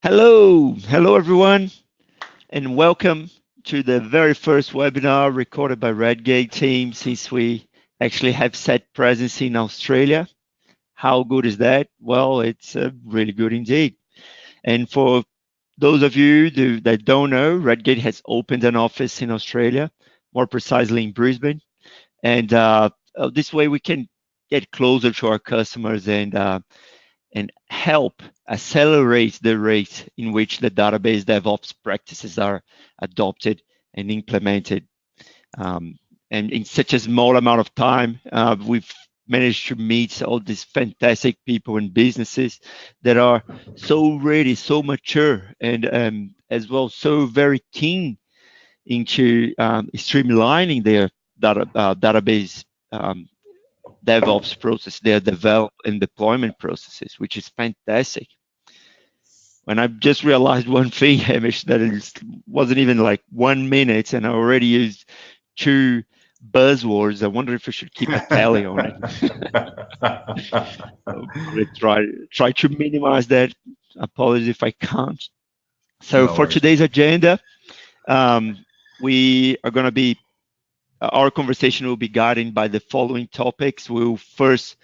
Hello everyone, and welcome to the very first webinar recorded by Redgate team since we actually have set presence in Australia. How good is that? Well, it's really good indeed. And for those of you that don't know, Redgate has opened an office in Australia, more precisely in Brisbane, and this way we can get closer to our customers and help accelerate the rate in which the database DevOps practices are adopted and implemented. And in such a small amount of time, we've managed to meet all these fantastic people and businesses that are so ready, so mature, and as well so very keen into streamlining their database DevOps process, their develop and deployment processes, which is fantastic. And I've just realized one thing, Hamish, that it wasn't even like 1 minute, and I already used 2 buzzwords. I wonder if I should keep a tally on it. I'll probably try to minimize that. Apologies if I can't. So No for worries. today's agenda, we are going to be our conversation will be guided by the following topics. We'll first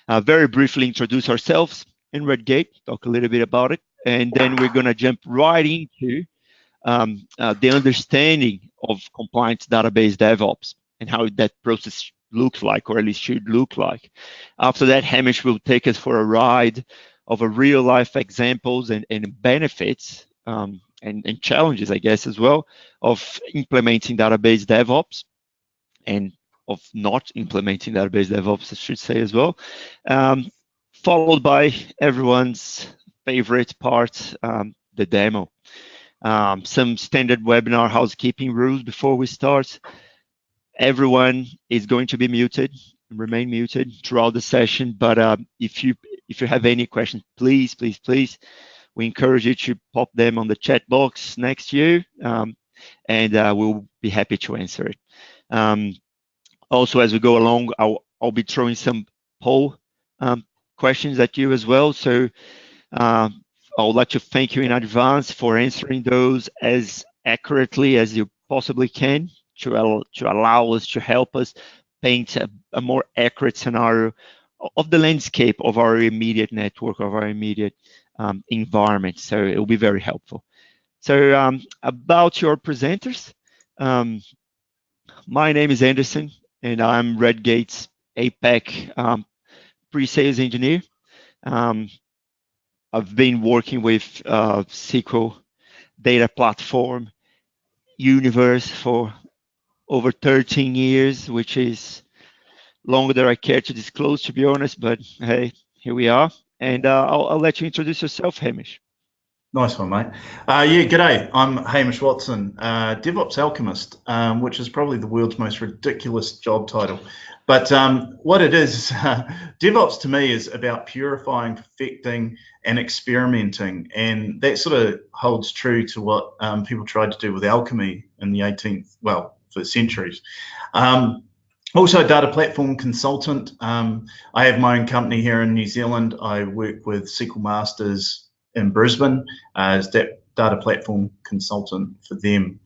very briefly introduce ourselves in Redgate, talk a little bit about it, and then we're going to jump right into the understanding of compliant database DevOps and how that process looks like, or at least should look like. After that, Hamish will take us for a ride of a real life examples and benefits and challenges, I guess, as well, of implementing database DevOps and of not implementing database DevOps, I should say as well, followed by everyone's favorite part, the demo. Some standard webinar housekeeping rules before we start. Everyone is going to be muted, remain muted throughout the session, but if you have any questions, please, we encourage you to pop them on the chat box next to you, and we'll be happy to answer it. Also, as we go along, I'll be throwing some poll questions at you as well. So I would like to thank you in advance for answering those as accurately as you possibly can to allow us, to help us paint a more accurate scenario of the landscape of our immediate network, of our immediate environment. So it will be very helpful. So about your presenters, my name is Anderson, and I'm Redgate's APAC pre-sales engineer. I've been working with SQL Data Platform Universe for over 13 years, which is longer than I care to disclose, to be honest, but hey, here we are. And I'll let you introduce yourself, Hamish. Nice one, mate. Yeah, g'day. I'm Hamish Watson, DevOps Alchemist, which is probably the world's most ridiculous job title. But what it is, DevOps to me is about purifying, perfecting, and experimenting. And that sort of holds true to what people tried to do with alchemy in the 18th, well, for centuries. Also a data platform consultant. I have my own company here in New Zealand. I work with SQL Masters in Brisbane as data platform consultant for them.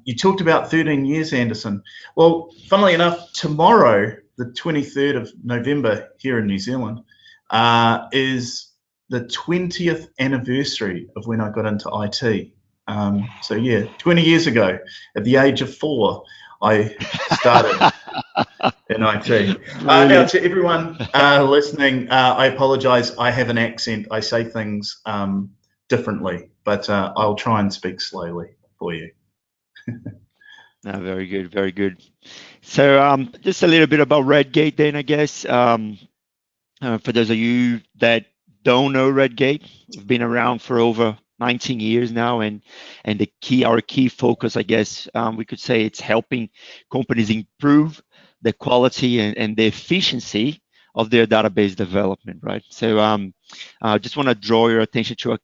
You talked about 13 years, Anderson. Well, funnily enough, tomorrow, the 23rd of November here in New Zealand, is the 20th anniversary of when I got into IT. So yeah, 20 years ago, at the age of 4, I started in IT. Now, to everyone listening, I apologize. I have an accent. I say things differently, but I'll try and speak slowly for you. No, very good, very good. So just a little bit about Redgate then, I guess. For those of you that don't know Redgate, we've been around for over 19 years now, and our key focus, I guess, we could say, it's helping companies improve the quality and the efficiency of their database development, right? So I just want to draw your attention to a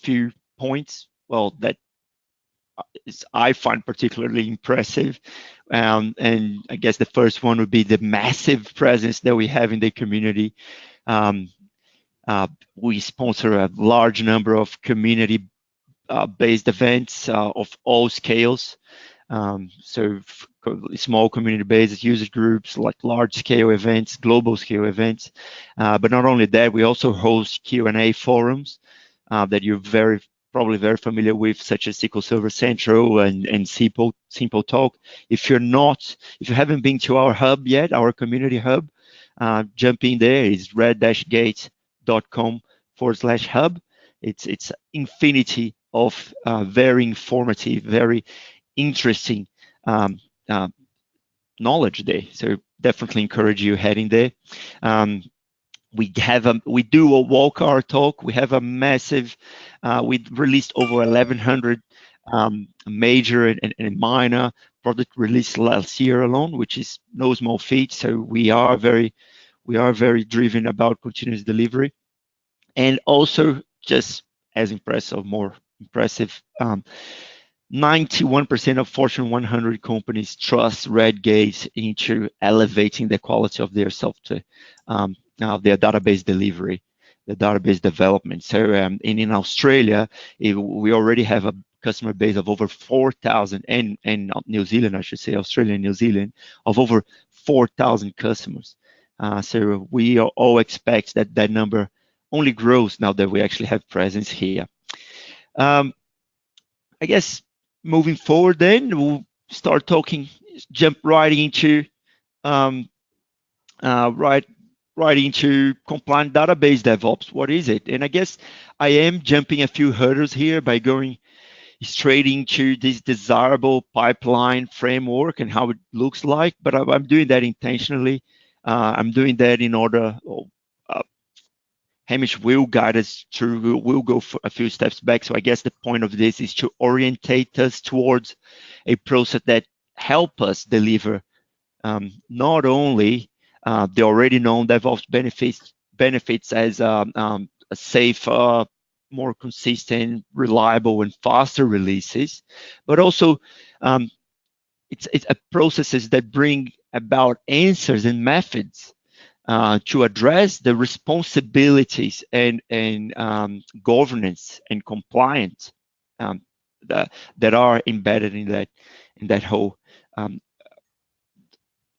few points, well, that I find particularly impressive. And I guess the first one would be the massive presence that we have in the community. We sponsor a large number of community-based events of all scales. So small community-based user groups, like large-scale events, global-scale events. But not only that, we also host Q&A forums that you're probably very familiar with, such as SQL Server Central and Simple Talk. If you haven't been to our hub yet, our community hub, jump in there. It's red-gate.com/hub. It's infinity of very informative, very interesting knowledge there. So definitely encourage you heading there. We do a walk our talk. We have a massive. We released over 1,100 major and minor product release last year alone, which is no small feat. So we are very driven about continuous delivery, and also just as impressive, more impressive. 91% of Fortune 100 companies trust Redgate into elevating the quality of their software, their database delivery, the database development. So in Australia, we already have a customer base of over 4,000, and New Zealand, I should say, Australia and New Zealand, of over 4,000 customers. So we all expect that number only grows now that we actually have presence here. I guess moving forward, then we'll start talking, jump right into Compliant Database DevOps. What is it? And I guess I am jumping a few hurdles here by going straight into this desirable pipeline framework and how it looks like, but I'm doing that intentionally. I'm doing that in order. Hamish will guide us through. We'll go for a few steps back. So I guess the point of this is to orientate us towards a process that help us deliver not only the already known DevOps benefits as a safer, more consistent, reliable, and faster releases, but also it's processes that bring about answers and methods to address the responsibilities and governance and compliance that are embedded in that whole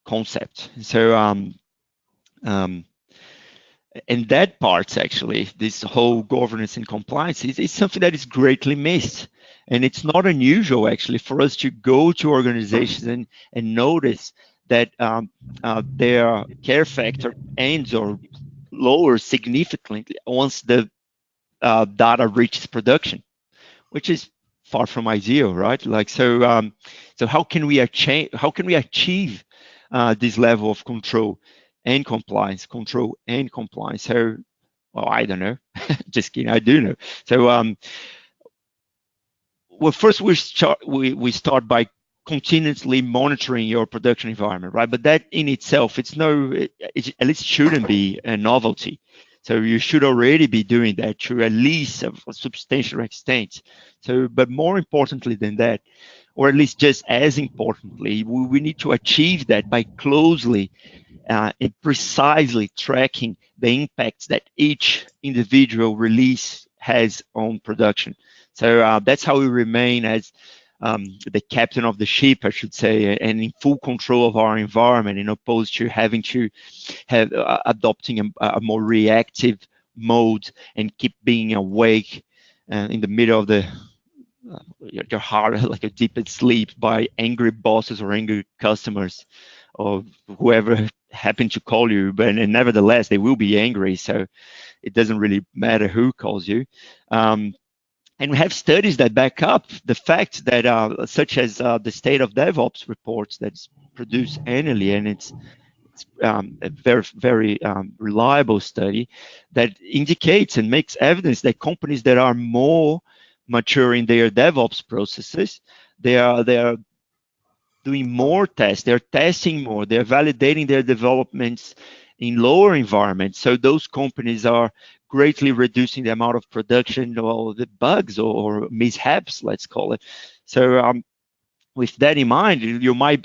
concept. So and that part, actually, this whole governance and compliance is something that is greatly missed. And it's not unusual, actually, for us to go to organizations and notice that their care factor ends or lowers significantly once the data reaches production, which is far from ideal, right? Like so how can we achieve this level of control and compliance? So, well, I don't know. Just kidding, I do know. So well, first we start by continuously monitoring your production environment, right? But that in itself, it at least shouldn't be a novelty. So you should already be doing that to at least a substantial extent. So, but more importantly than that, or at least just as importantly, we need to achieve that by closely and precisely tracking the impacts that each individual release has on production. So that's how we remain as the captain of the ship, I should say, and in full control of our environment, in opposed to having to have adopting a more reactive mode and keep being awake in the middle of your heart, like a deep sleep, by angry bosses or angry customers or whoever happen to call you. But and nevertheless, they will be angry, so it doesn't really matter who calls you. And we have studies that back up the fact that, such as the State of DevOps reports that's produced annually, and it's a very reliable study that indicates and makes evidence that companies that are more mature in their DevOps processes, they are doing more tests, they're testing more, they're validating their developments in lower environments. So those companies are greatly reducing the amount of production or the bugs or mishaps, let's call it. So with that in mind, you might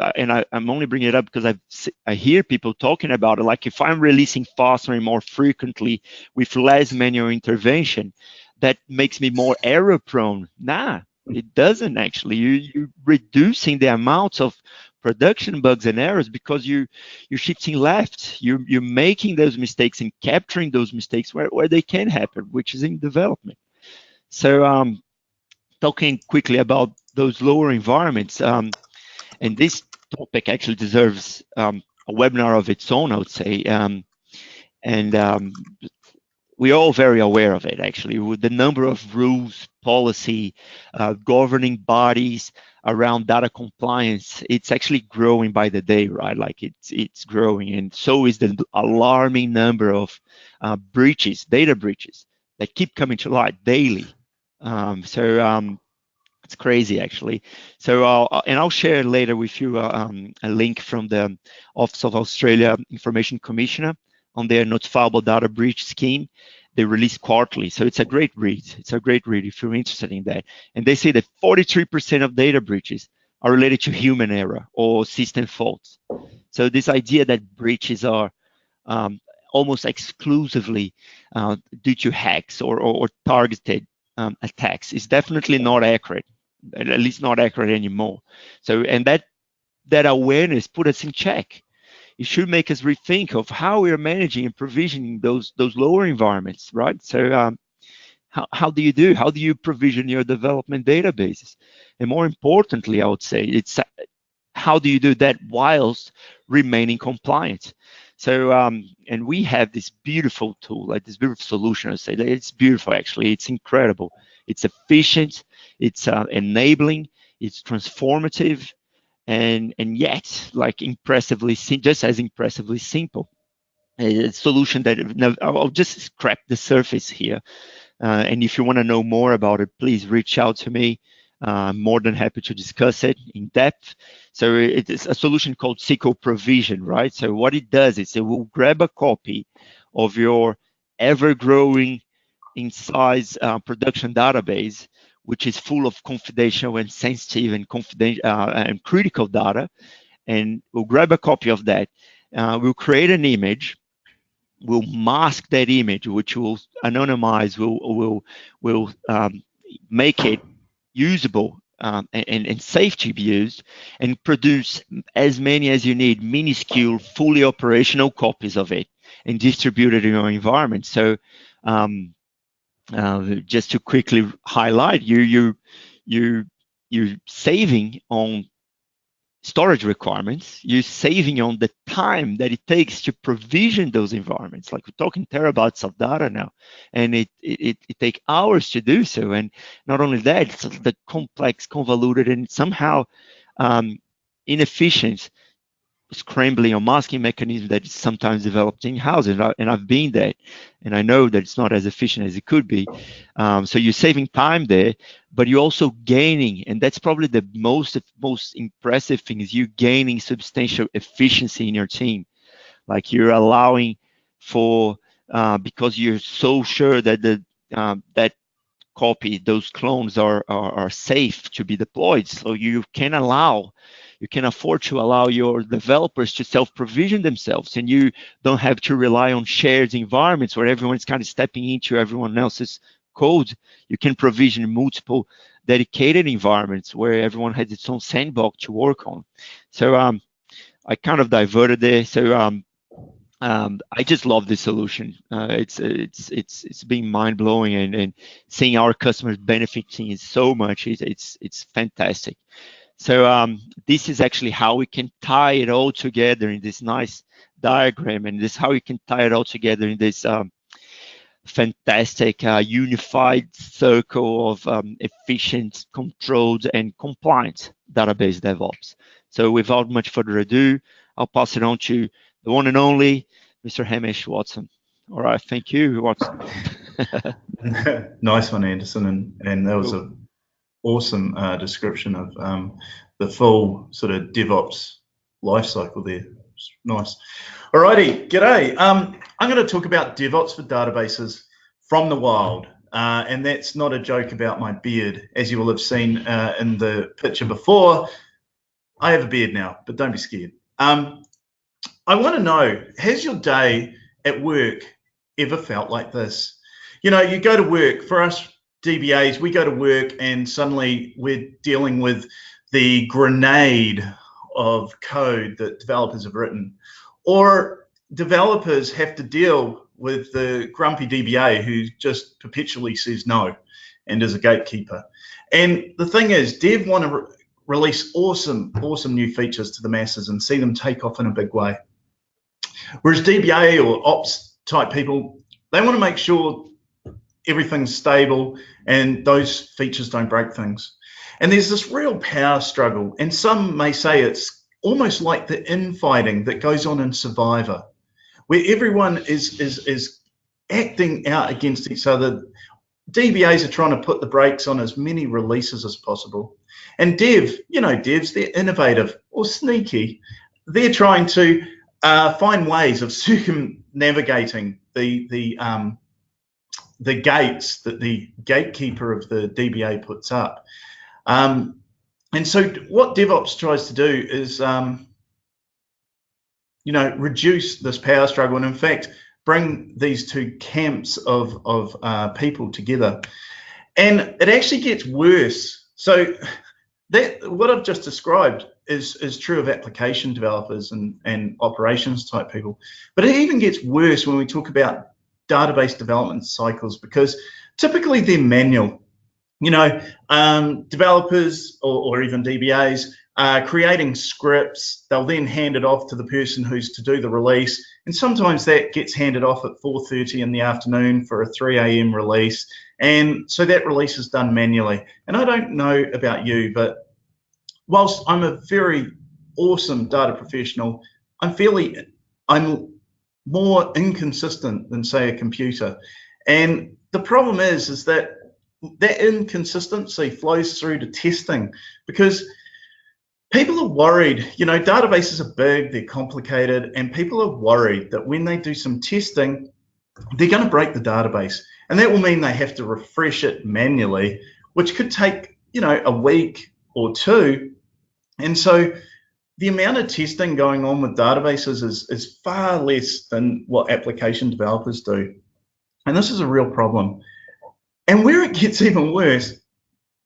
I'm only bringing it up because I hear people talking about it. Like, if I'm releasing faster and more frequently with less manual intervention, that makes me more error prone. Nah, it doesn't actually. You're reducing the amount of production bugs and errors because you're shifting left. You're making those mistakes and capturing those mistakes where they can happen, which is in development. So talking quickly about those lower environments, and this topic actually deserves a webinar of its own, I would say. And we're all very aware of it, actually, with the number of rules, policy, governing bodies around data compliance. It's actually growing by the day, right? Like, it's growing, and so is the alarming number of breaches, data breaches, that keep coming to light daily. It's crazy, actually. So I'll share later with you a link from the Office of Australia Information Commissioner on their notifiable data breach scheme. They release quarterly, so it's a great read. It's a great read if you're interested in that. And they say that 43% of data breaches are related to human error or system faults. So this idea that breaches are almost exclusively due to hacks or targeted attacks is definitely not accurate, at least not accurate anymore. So, and that awareness put us in check. It should make us rethink of how we are managing and provisioning those lower environments, right? So how do you provision your development databases? And more importantly, I would say, it's how do you do that whilst remaining compliant? So and we have this beautiful tool, like this beautiful solution. I say that it's beautiful, actually. It's incredible. It's efficient. It's enabling. It's transformative, and yet, like, just as impressively simple. A solution that I'll just scratch the surface here. And if you want to know more about it, please reach out to me. I'm more than happy to discuss it in depth. So it is a solution called SQL Provision, right? So what it does is it will grab a copy of your ever-growing in size production database, which is full of confidential and sensitive and confidential and critical data, and we'll grab a copy of that. We'll create an image. We'll mask that image, which will anonymize. Will make it usable and safe to be used, and produce as many as you need, minuscule, fully operational copies of it, and distribute it in your environment. So just to quickly highlight, you're saving on storage requirements. You're saving on the time that it takes to provision those environments. Like, we're talking terabytes of data now, and it takes hours to do so. And not only that, it's the complex, convoluted, and somehow inefficient scrambling or masking mechanism that is sometimes developed in-house, and I've been there, and I know that it's not as efficient as it could be. So you're saving time there, but you're also gaining, and that's probably the most impressive thing, is you gaining substantial efficiency in your team. Like, you're allowing for, because you're so sure that that copy, those clones are safe to be deployed, so you can afford to allow your developers to self-provision themselves, and you don't have to rely on shared environments where everyone's kind of stepping into everyone else's code. You can provision multiple dedicated environments where everyone has its own sandbox to work on. So I kind of diverted there. So I just love this solution. It's been mind-blowing, and seeing our customers benefiting so much. It's fantastic. So this is actually how we can tie it all together in this nice diagram, and this is how we can tie it all together in this fantastic unified circle of efficient, controlled, and compliant database DevOps. So without much further ado, I'll pass it on to the one and only Mr. Hamish Watson. All right, thank you, Watson. Nice one, Anderson, and that was an awesome description of the full sort of DevOps lifecycle there. Nice. Alrighty, g'day. I'm going to talk about DevOps for databases from the wild. and that's not a joke about my beard, as you will have seen in the picture before. I have a beard now, but don't be scared. I want to know, has your day at work ever felt like this? You know, you go to work, for us DBAs, we go to work and suddenly we're dealing with the grenade of code that developers have written, or developers have to deal with the grumpy DBA who just perpetually says no and is a gatekeeper. And the thing is, dev want to release awesome new features to the masses and see them take off in a big way. Whereas DBA or ops type people, they want to make sure everything's stable and those features don't break things. And there's this real power struggle, and some may say it's almost like the infighting that goes on in Survivor, where everyone is acting out against each other. DBAs are trying to put the brakes on as many releases as possible. And dev, you know, devs, they're innovative or sneaky. They're trying to find ways of circumnavigating the gates that the gatekeeper of the DBA puts up. And so what DevOps tries to do is, you know, reduce this power struggle, and in fact, bring these two camps of people together. And it actually gets worse. So that what I've just described is true of application developers and operations type people. But it even gets worse when we talk about database development cycles, because typically they're manual. You know, developers or even DBAs are creating scripts. They'll then hand it off to the person who's to do the release. And sometimes that gets handed off at 4:30 in the afternoon for a 3 a.m. release. And so that release is done manually. And I don't know about you, but whilst I'm a very awesome data professional, I'm more inconsistent than, say, a computer. And the problem is that inconsistency flows through to testing, because people are worried. You know, databases are big, they're complicated, and people are worried that when they do some testing, they're going to break the database. And that will mean they have to refresh it manually, which could take, you know, a week or two. And so the amount of testing going on with databases is far less than what application developers do. And this is a real problem. And where it gets even worse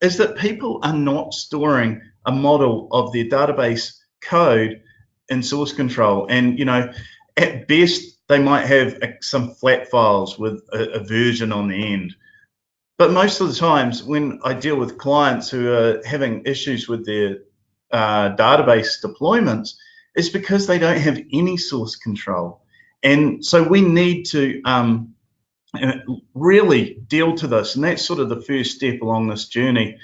is that people are not storing a model of their database code in source control. And, you know, at best, they might have some flat files with a version on the end. But most of the times when I deal with clients who are having issues with their database deployments, it's because they don't have any source control. And so we need to really deal to this, and that's sort of the first step along this journey.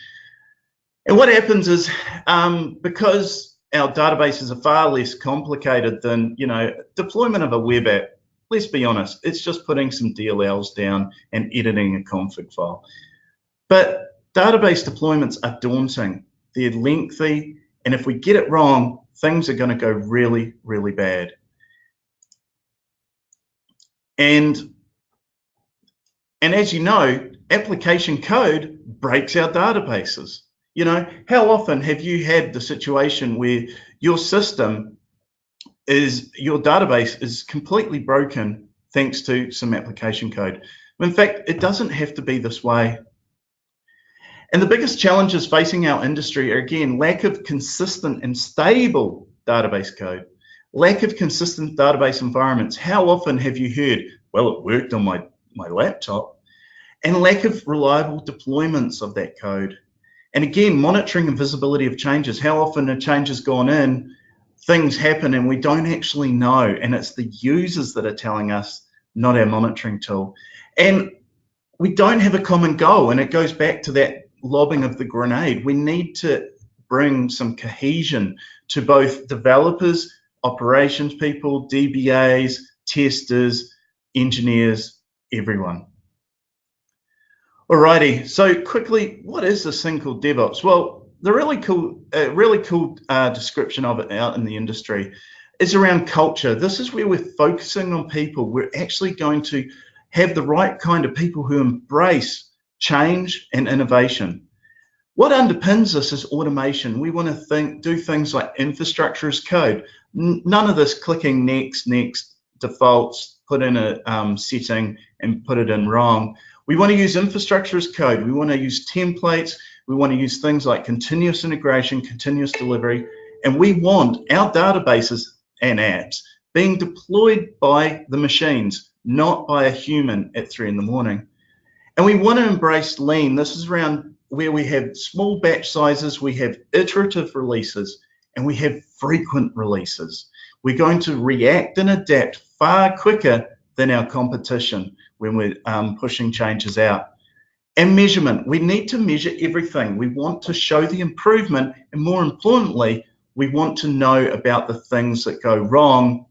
And what happens is, because our databases are far less complicated than, you know, deployment of a web app, let's be honest, it's just putting some DLLs down and editing a config file. But database deployments are daunting, they're lengthy, and if we get it wrong, things are going to go really, really bad. And as you know, application code breaks our databases. You know, how often have you had the situation where your system your database is completely broken thanks to some application code? In fact, it doesn't have to be this way. And the biggest challenges facing our industry are, again, lack of consistent and stable database code, lack of consistent database environments. How often have you heard, well, it worked on my laptop? And lack of reliable deployments of that code. And again, monitoring and visibility of changes. How often a change has gone in, things happen and we don't actually know, and it's the users that are telling us, not our monitoring tool. And we don't have a common goal, and it goes back to that lobbing of the grenade. We need to bring some cohesion to both developers, operations people, DBAs, testers, engineers, everyone. Alrighty, so quickly, what is this thing called DevOps? Well, the really cool description of it out in the industry is around culture. This is where we're focusing on people. We're actually going to have the right kind of people who embrace change, and innovation. What underpins this is automation. We want to do things like infrastructure as code. None of this clicking next, defaults, put in a setting and put it in wrong. We want to use infrastructure as code. We want to use templates. We want to use things like continuous integration, continuous delivery, and we want our databases and apps being deployed by the machines, not by a human at 3 in the morning. And we want to embrace lean. This is around where we have small batch sizes, we have iterative releases, and we have frequent releases. We're going to react and adapt far quicker than our competition when we're pushing changes out. And measurement, we need to measure everything. We want to show the improvement, and more importantly, we want to know about the things that go wrong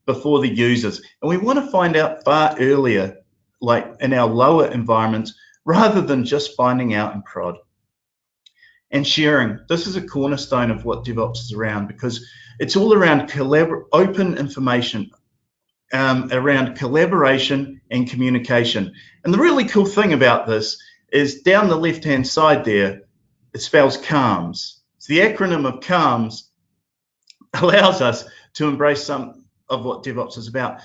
before the users. And we want to find out far earlier, like in our lower environments, rather than just finding out in prod. And sharing, this is a cornerstone of what DevOps is around, because it's all around open information, around collaboration and communication. And the really cool thing about this is down the left-hand side there, it spells CALMS. So the acronym of CALMS allows us to embrace some of what DevOps is about.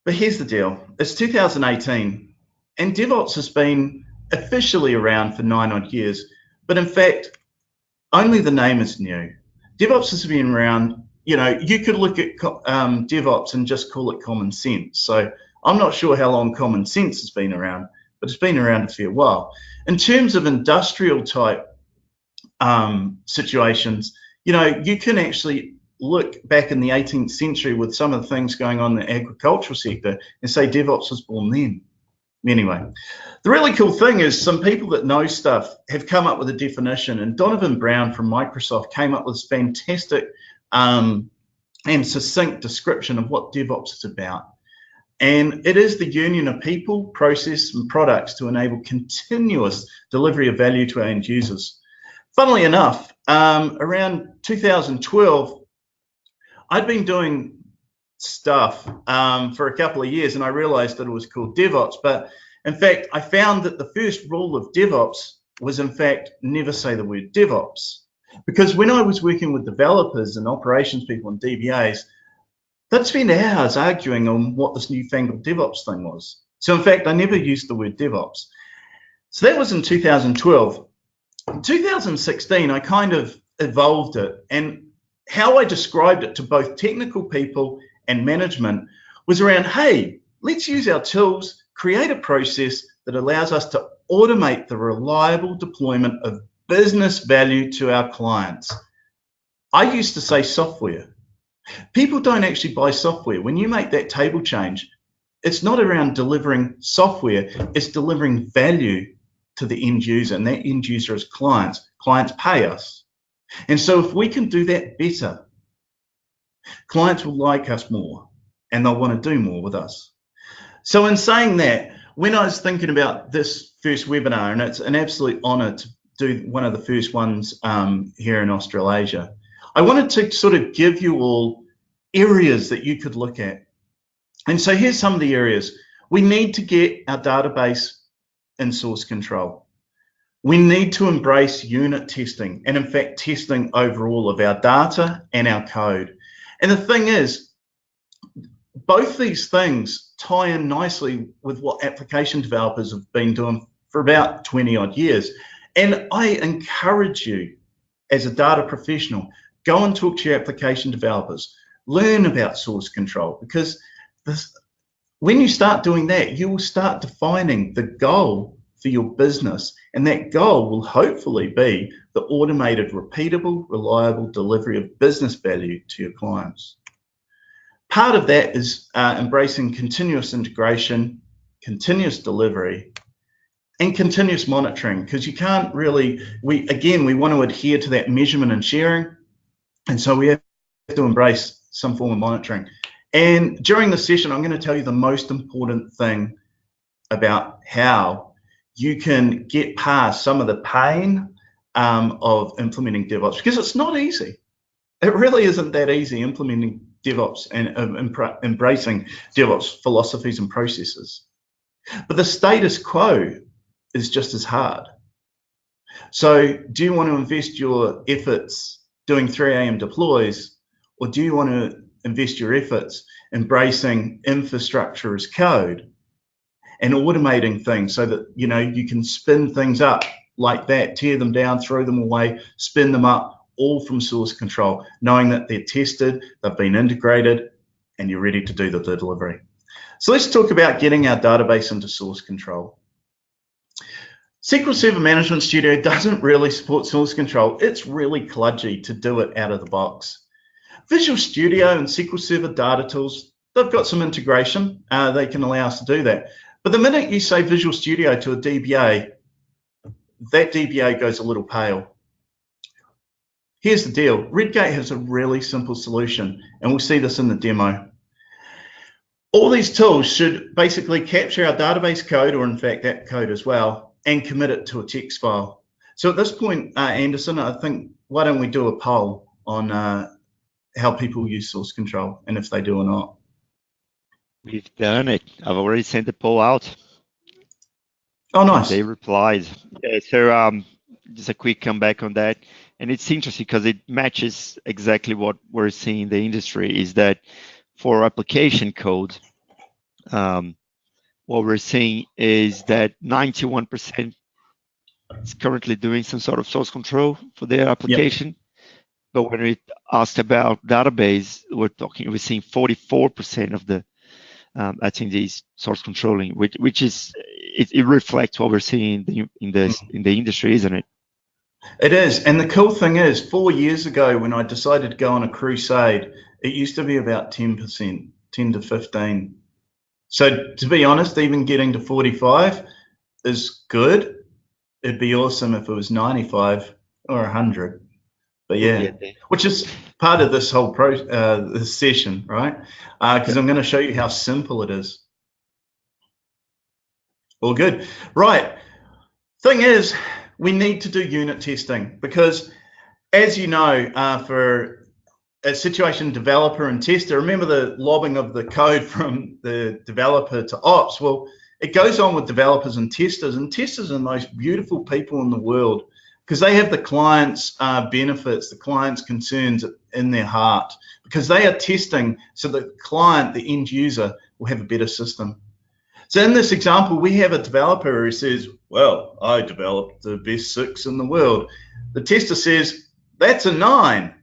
But here's the deal, it's 2018, and DevOps has been officially around for 9 odd years, but in fact, only the name is new. DevOps has been around, you know, you could look at DevOps and just call it common sense. So I'm not sure how long common sense has been around, but it's been around a fair while. In terms of industrial type situations, you know, you can actually look back in the 18th century with some of the things going on in the agricultural sector and say DevOps was born then. Anyway, the really cool thing is some people that know stuff have come up with a definition, and Donovan Brown from Microsoft came up with this fantastic and succinct description of what DevOps is about. And it is the union of people, process, and products to enable continuous delivery of value to our end users. Funnily enough, around 2012, I'd been doing stuff for a couple of years, and I realized that it was called DevOps. But in fact, I found that the first rule of DevOps was, in fact, never say the word DevOps. Because when I was working with developers and operations people and DBAs, they'd spend hours arguing on what this newfangled DevOps thing was. So in fact, I never used the word DevOps. So that was in 2012. In 2016, I kind of evolved it, and how I described it to both technical people and management was around, hey, let's use our tools, create a process that allows us to automate the reliable deployment of business value to our clients. I used to say software. People don't actually buy software. When you make that table change, it's not around delivering software, it's delivering value to the end user, and that end user is clients. Clients pay us. And so if we can do that better, clients will like us more and they'll want to do more with us. So in saying that, when I was thinking about this first webinar, and it's an absolute honor to do one of the first ones here in Australasia, I wanted to sort of give you all areas that you could look at. And so here's some of the areas. We need to get our database in source control. We need to embrace unit testing, and in fact, testing overall of our data and our code. And the thing is, both these things tie in nicely with what application developers have been doing for about 20 odd years. And I encourage you as a data professional, go and talk to your application developers, learn about source control, because when you start doing that, you will start defining the goal for your business, and that goal will hopefully be the automated, repeatable, reliable delivery of business value to your clients. Part of that is embracing continuous integration, continuous delivery, and continuous monitoring, because you can't really, we want to adhere to that measurement and sharing, and so we have to embrace some form of monitoring. And during the session, I'm going to tell you the most important thing about how you can get past some of the pain of implementing DevOps, because it's not easy. It really isn't that easy implementing DevOps and embracing DevOps philosophies and processes. But the status quo is just as hard. So do you want to invest your efforts doing 3 a.m. deploys, or do you want to invest your efforts embracing infrastructure as code and automating things so that you can spin things up like that, tear them down, throw them away, spin them up, all from source control, knowing that they're tested, they've been integrated, and you're ready to do the delivery. So let's talk about getting our database into source control. SQL Server Management Studio doesn't really support source control. It's really kludgy to do it out of the box. Visual Studio and SQL Server data tools, they've got some integration. They can allow us to do that. But the minute you say Visual Studio to a DBA, that DBA goes a little pale. Here's the deal. Redgate has a really simple solution, and we'll see this in the demo. All these tools should basically capture our database code, or in fact that code as well, and commit it to a text file. So at this point, Anderson, I think, why don't we do a poll on how people use source control and if they do or not? We've done it. I've already sent the poll out. Oh, nice. They replied. Yeah, so just a quick comeback on that. And it's interesting because it matches exactly what we're seeing in the industry, is that for application code, what we're seeing is that 91% is currently doing some sort of source control for their application. Yep. But when we asked about database, we're seeing 44% of the attendees source controlling, which is it reflects what we're seeing in the industry, isn't it? It is. And the cool thing is, 4 years ago when I decided to go on a crusade, it used to be about 10%, 10 to 15. So to be honest, even getting to 45 is good. It'd be awesome if it was 95 or 100. But yeah, which is part of this whole this session, right? Because I'm going to show you how simple it is. All good. Right. Thing is, we need to do unit testing because, as you know, for a situation developer and tester, remember the lobbing of the code from the developer to ops? Well, it goes on with developers and testers are the most beautiful people in the world because they have the client's benefits, the client's concerns in their heart, because they are testing so that the client, the end user, will have a better system. So in this example, we have a developer who says, well, I developed the best 6 in the world. The tester says, that's a 9.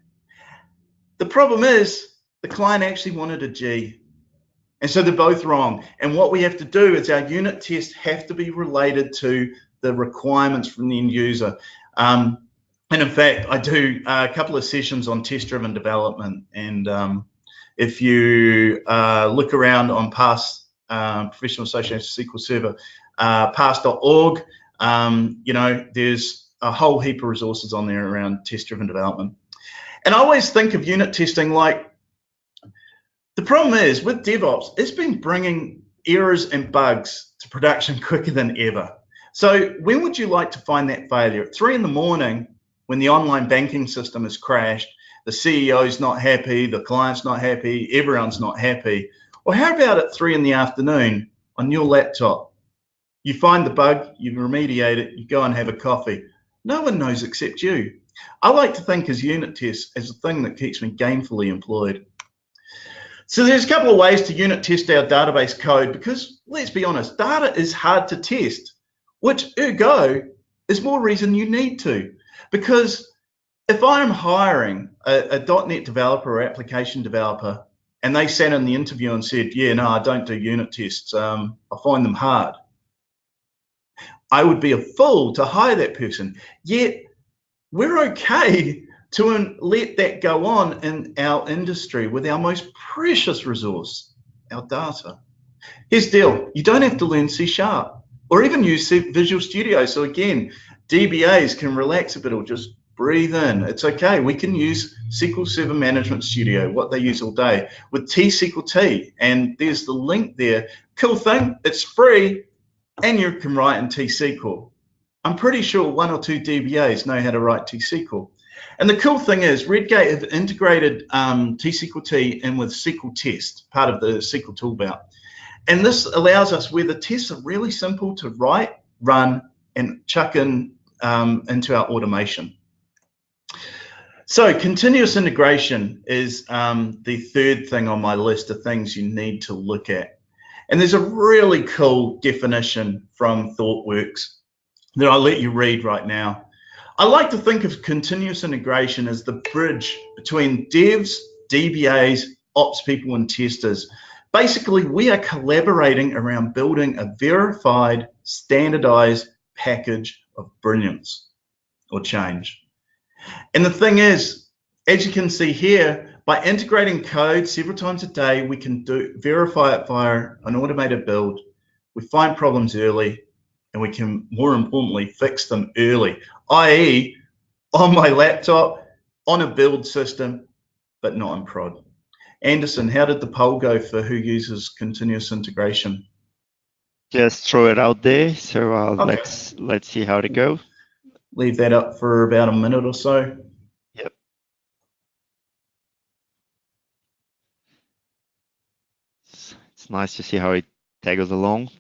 The problem is the client actually wanted a G. And so they're both wrong. And what we have to do is our unit tests have to be related to the requirements from the end user. And in fact, I do a couple of sessions on test-driven development. And if you look around on past Professional Association SQL Server, past.org, there's a whole heap of resources on there around test-driven development. And I always think of unit testing like, the problem is with DevOps, it's been bringing errors and bugs to production quicker than ever. So when would you like to find that failure? At 3 in the morning, when the online banking system has crashed, the CEO's not happy, the client's not happy, everyone's not happy. Or how about at 3 in the afternoon on your laptop? You find the bug, you remediate it, you go and have a coffee. No one knows except you. I like to think as unit tests as a thing that keeps me gainfully employed. So there's a couple of ways to unit test our database code because, let's be honest, data is hard to test, which ergo is more reason you need to. Because if I'm hiring a .NET developer or application developer and they sat in the interview and said, yeah, no, I don't do unit tests, I find them hard, I would be a fool to hire that person. Yet we're okay to let that go on in our industry with our most precious resource, our data. Here's the deal. You don't have to learn C# or even use Visual Studio. So again, DBAs can relax a bit or just breathe in. It's okay. We can use SQL Server Management Studio, what they use all day, with T-SQL-T. And there's the link there. Cool thing, it's free, and you can write in T-SQL. I'm pretty sure 1 or 2 DBAs know how to write T-SQL. And the cool thing is Redgate have integrated T-SQL-T in with SQL Test, part of the SQL toolbar. And this allows us, where the tests are really simple to write, run, and chuck in into our automation. So continuous integration is the third thing on my list of things you need to look at. And there's a really cool definition from ThoughtWorks that I'll let you read right now. I like to think of continuous integration as the bridge between devs, DBAs, ops people, and testers. Basically, we are collaborating around building a verified, standardized package of brilliance or change. And the thing is, as you can see here, by integrating code several times a day, we can verify it via an automated build. We find problems early, and we can, more importantly, fix them early, i.e. on my laptop, on a build system, but not in prod. Anderson, how did the poll go for who uses continuous integration? Just throw it out there. So Okay. let's see how it goes. Leave that up for about a minute or so. Yep. It's nice to see how it taggles along.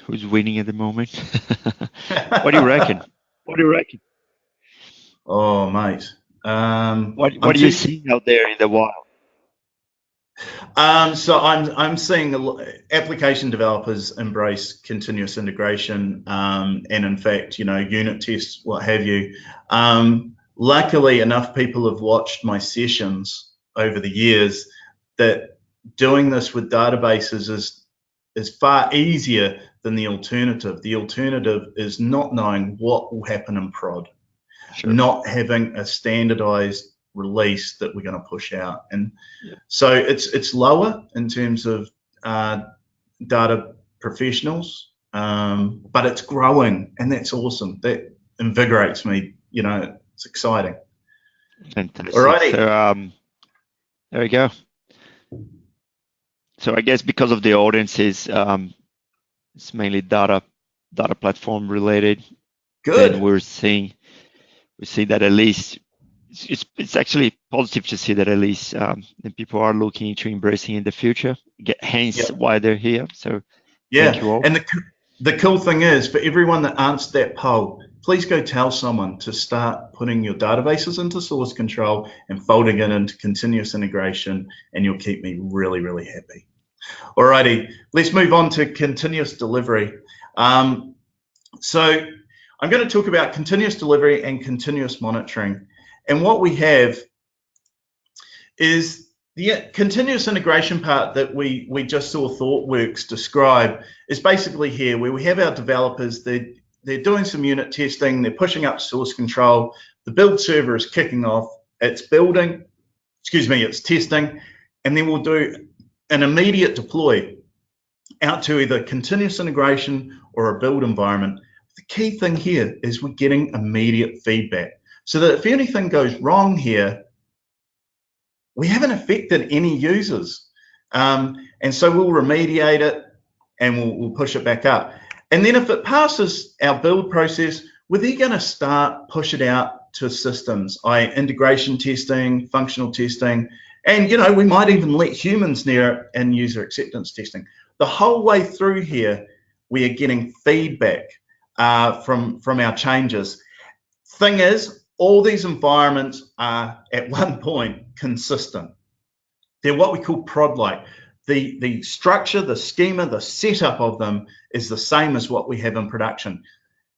Who's winning at the moment? What do you reckon? What do you reckon? Oh, mate. What are you seeing out there in the wild? So I'm seeing application developers embrace continuous integration, and in fact, unit tests, what have you. Luckily, enough people have watched my sessions over the years that doing this with databases is far easier than the alternative. The alternative is not knowing what will happen in prod, Sure. not having a standardized release that we're going to push out. And so it's lower in terms of data professionals, but it's growing, and that's awesome. That invigorates me. It's exciting. Fantastic. Alrighty. So there we go. So I guess because of the audiences, it's mainly data platform related. Good. And we see that at least it's actually positive to see that at least the people are looking into embracing in the future. Hence why they're here. So thank you all. And the cool thing is, for everyone that answered that poll, please go tell someone to start putting your databases into source control and folding it into continuous integration, and you'll keep me really, really happy. Alrighty, let's move on to continuous delivery. So I'm going to talk about continuous delivery and continuous monitoring. And what we have is the continuous integration part that we just saw ThoughtWorks describe is basically here, where we have our developers, they're doing some unit testing, they're pushing up source control, the build server is kicking off, it's testing, and then we'll do an immediate deploy out to either continuous integration or a build environment. The key thing here is we're getting immediate feedback, so that if anything goes wrong here, we haven't affected any users. And so we'll remediate it and we'll push it back up. And then if it passes our build process, we're then going to start push it out to systems, i.e. integration testing, functional testing, and we might even let humans near it and user acceptance testing. The whole way through here, we are getting feedback from our changes. Thing is, all these environments are at one point consistent. They're what we call prod-like. The structure, the schema, the setup of them is the same as what we have in production.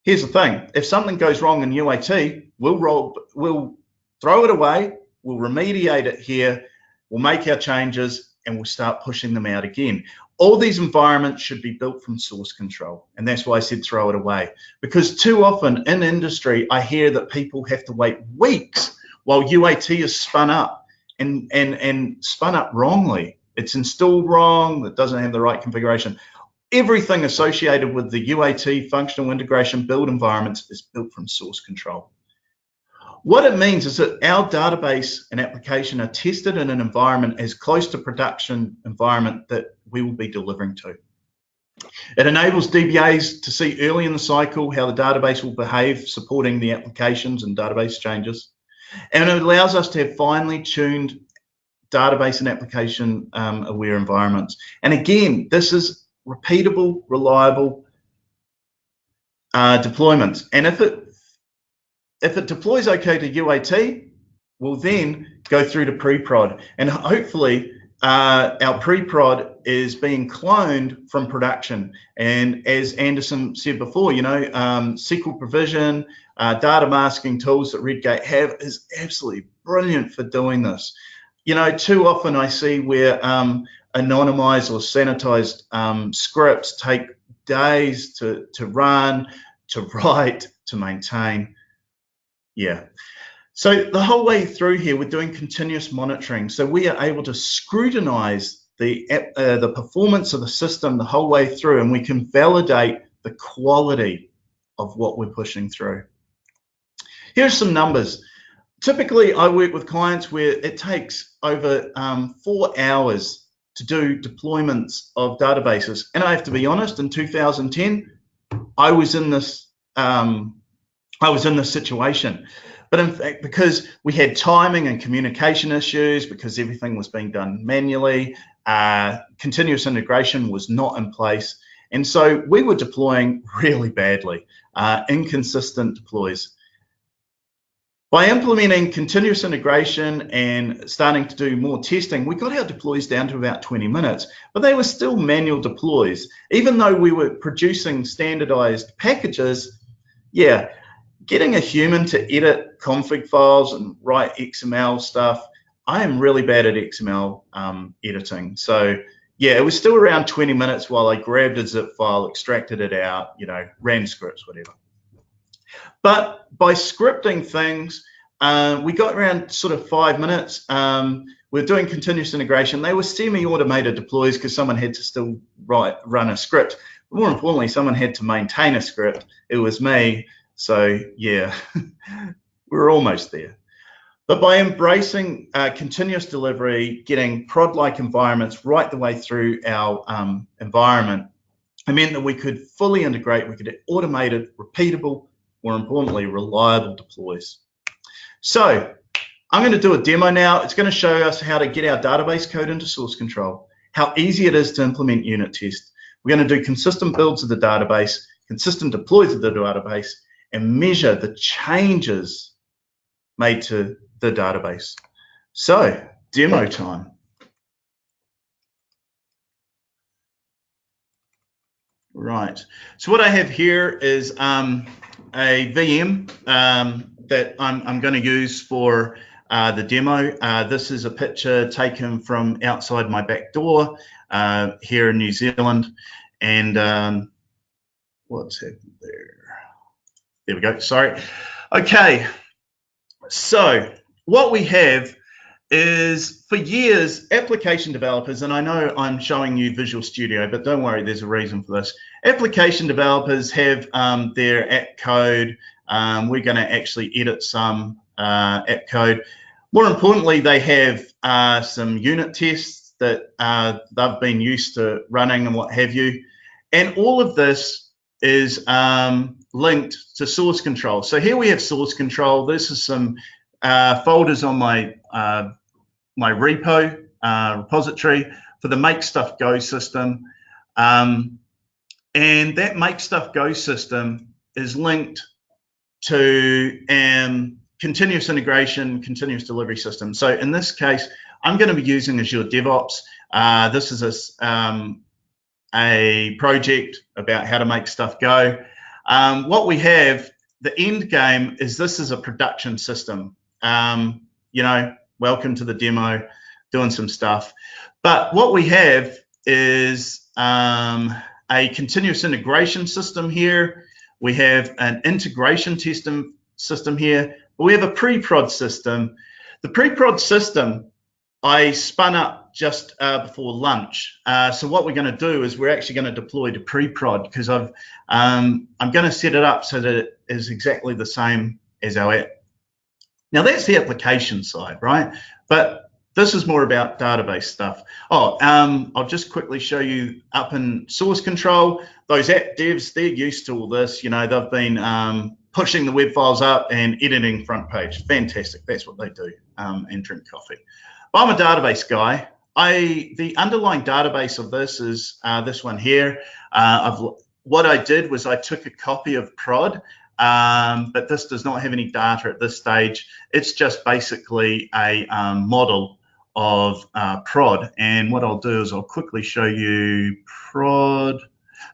Here's the thing: if something goes wrong in UAT, we'll throw it away, we'll remediate it here, we'll make our changes, and we'll start pushing them out again. All these environments should be built from source control, and that's why I said throw it away. Because too often in industry, I hear that people have to wait weeks while UAT is spun up, and spun up wrongly. It's installed wrong, it doesn't have the right configuration. Everything associated with the UAT functional integration build environments is built from source control. What it means is that our database and application are tested in an environment as close to production environment that we will be delivering to. It enables DBAs to see early in the cycle how the database will behave, supporting the applications and database changes. And it allows us to have finely tuned database and application aware environments. And again, this is repeatable, reliable, deployments. And if it deploys okay to UAT, we'll then go through to pre-prod. And hopefully our pre-prod is being cloned from production. And as Anderson said before, you know, SQL provision, data masking tools that Redgate have is absolutely brilliant for doing this. You know, too often I see where anonymized or sanitized scripts take days to run, to write, to maintain. Yeah. So the whole way through here, we're doing continuous monitoring. So we are able to scrutinize the performance of the system the whole way through, and we can validate the quality of what we're pushing through. Here's some numbers. Typically, I work with clients where it takes over 4 hours to do deployments of databases. And I have to be honest, in 2010, I was in this situation. But in fact, because we had timing and communication issues, because everything was being done manually, continuous integration was not in place. And so we were deploying really badly, inconsistent deploys. By implementing continuous integration and starting to do more testing, we got our deploys down to about 20 minutes, but they were still manual deploys. Even though we were producing standardized packages, yeah, getting a human to edit config files and write XML stuff, I am really bad at XML editing. So yeah, it was still around 20 minutes while I grabbed a zip file, extracted it out, you know, ran scripts, whatever. But by scripting things, we got around sort of 5 minutes. We're doing continuous integration. They were semi-automated deploys because someone had to still run a script. But more importantly, someone had to maintain a script. It was me. So yeah, we're almost there. But by embracing continuous delivery, getting prod-like environments right the way through our environment, it meant that we could fully integrate, we could get automated, repeatable, more importantly, reliable deploys. So I'm going to do a demo now. It's going to show us how to get our database code into source control, how easy it is to implement unit tests. We're going to do consistent builds of the database, consistent deploys of the database, and measure the changes made to the database. So, demo time. Right. So what I have here is a VM that I'm going to use for the demo. This is a picture taken from outside my back door here in New Zealand. And what's happened there? There we go, sorry. Okay, so what we have is, for years, application developers, and I know I'm showing you Visual Studio, but don't worry, there's a reason for this. Application developers have their app code. We're going to actually edit some app code. More importantly, they have some unit tests that they've been used to running and what have you. And all of this is linked to source control. So here we have source control. This is some folders on my my repo repository for the Make Stuff Go system. And that Make Stuff Go system is linked to continuous integration, continuous delivery system. So in this case, I'm going to be using Azure DevOps. This is a project about how to make stuff go. What we have, the end game is this is a production system. You know, welcome to the demo, doing some stuff. But what we have is a continuous integration system here. We have an integration system here. We have a pre-prod system. The pre-prod system I spun up just before lunch. So what we're going to do is we're actually going to deploy to pre-prod because I'm going to set it up so that it is exactly the same as our app. Now that's the application side, right? But this is more about database stuff. Oh, I'll just quickly show you up in source control. Those app devs, they're used to all this. You know, they've been pushing the web files up and editing front page. Fantastic. That's what they do, and drink coffee. I'm a database guy. The underlying database of this is this one here. I've what I did was I took a copy of prod, but this does not have any data at this stage. It's just basically a model of prod. And what I'll do is I'll quickly show you prod.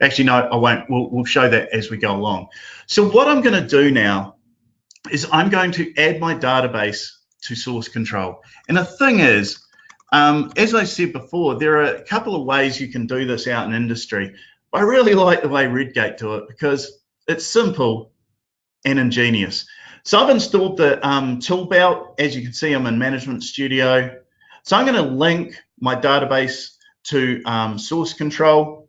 Actually, no, I won't. We'll show that as we go along. So what I'm going to do now is I'm going to add my database to source control. And the thing is, as I said before, there are a couple of ways you can do this out in industry. I really like the way Redgate do it because it's simple and ingenious. So I've installed the tool belt. As you can see, I'm in Management Studio. So I'm going to link my database to source control.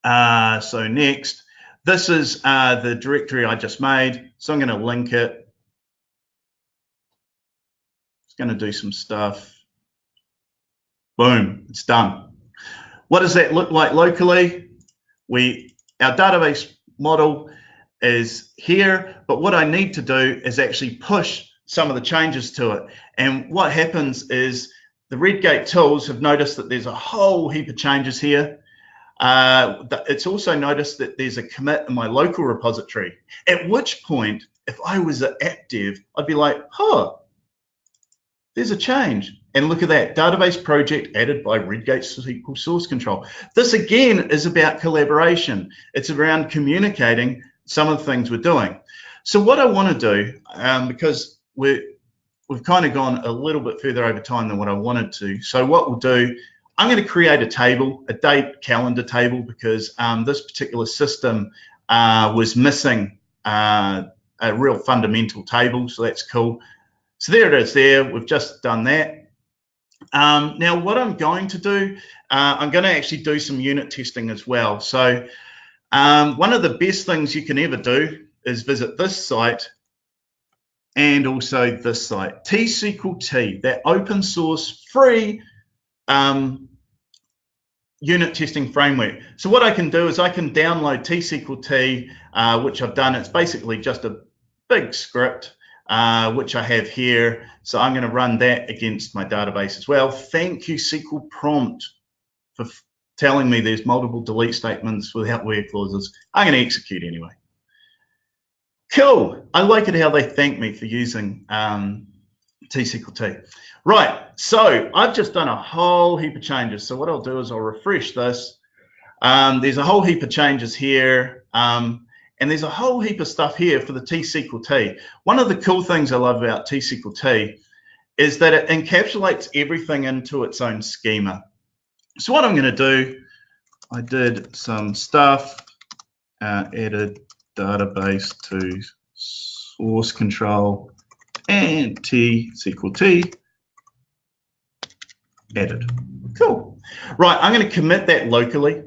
So next, this is the directory I just made. So I'm going to link it. It's going to do some stuff. Boom, it's done. What does that look like locally? Our database model is here, but what I need to do is actually push some of the changes to it. And what happens is the Redgate tools have noticed that there's a whole heap of changes here. It's also noticed that there's a commit in my local repository, at which point, if I was an app dev, I'd be like, huh, there's a change. And look at that, database project added by Redgate SQL Source Control. This again is about collaboration. It's around communicating some of the things we're doing. So what I want to do, because we've kind of gone a little bit further over time than what I wanted to. So what we'll do, I'm going to create a table, a date calendar table, because this particular system was missing a real fundamental table. So that's cool. So there it is there. We've just done that. Now what I'm going to do, I'm going to actually do some unit testing as well. So one of the best things you can ever do is visit this site and also this site, T-SQL-T, that open source free unit testing framework. So what I can do is I can download T-SQL-T, which I've done. It's basically just a big script, which I have here. So I'm going to run that against my database as well. Thank you, SQL Prompt, for telling me there's multiple delete statements without where clauses. I'm going to execute anyway. Cool. I like it how they thank me for using T-SQL-T. Right, so I've just done a whole heap of changes. So what I'll do is I'll refresh this. There's a whole heap of changes here. And there's a whole heap of stuff here for the T-SQL-T. One of the cool things I love about T-SQL-T is that it encapsulates everything into its own schema. So what I'm going to do, I did some stuff, added database to source control and T-SQL-T, added. Cool. Right, I'm going to commit that locally.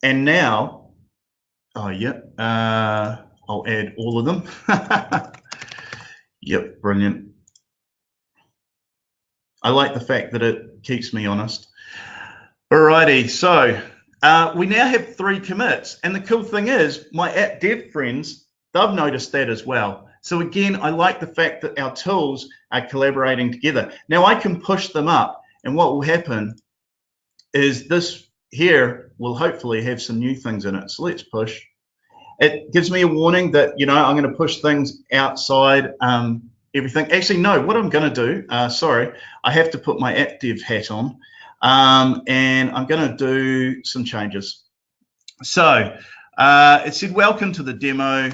And now, oh, yep, I'll add all of them. Yep, brilliant. I like the fact that it keeps me honest. Alrighty, so we now have 3 commits. And the cool thing is, my app dev friends, they've noticed that as well. So again, I like the fact that our tools are collaborating together. Now I can push them up, and what will happen is this here will hopefully have some new things in it. So let's push. It gives me a warning that, you know, I'm going to push things outside everything. Actually, no, what I'm going to do, sorry, I have to put my app dev hat on, and I'm going to do some changes. So it said, welcome to the demo.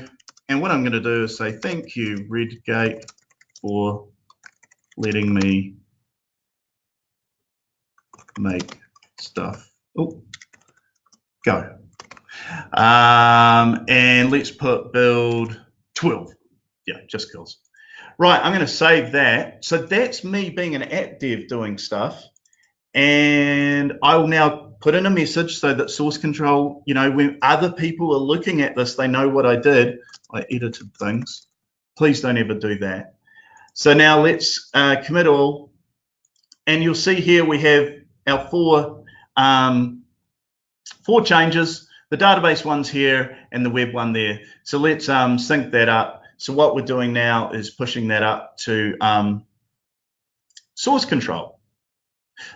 And what I'm going to do is say, thank you, Redgate, for letting me make stuff. Oh, go. And let's put build 12. Yeah, just kills. Right, I'm going to save that. So that's me being an app dev doing stuff. And I will now put in a message so that source control, you know, when other people are looking at this, they know what I did. I edited things. Please don't ever do that. So now let's commit all. And you'll see here we have our 4 changes. The database one's here and the web one there. So let's sync that up. So what we're doing now is pushing that up to source control.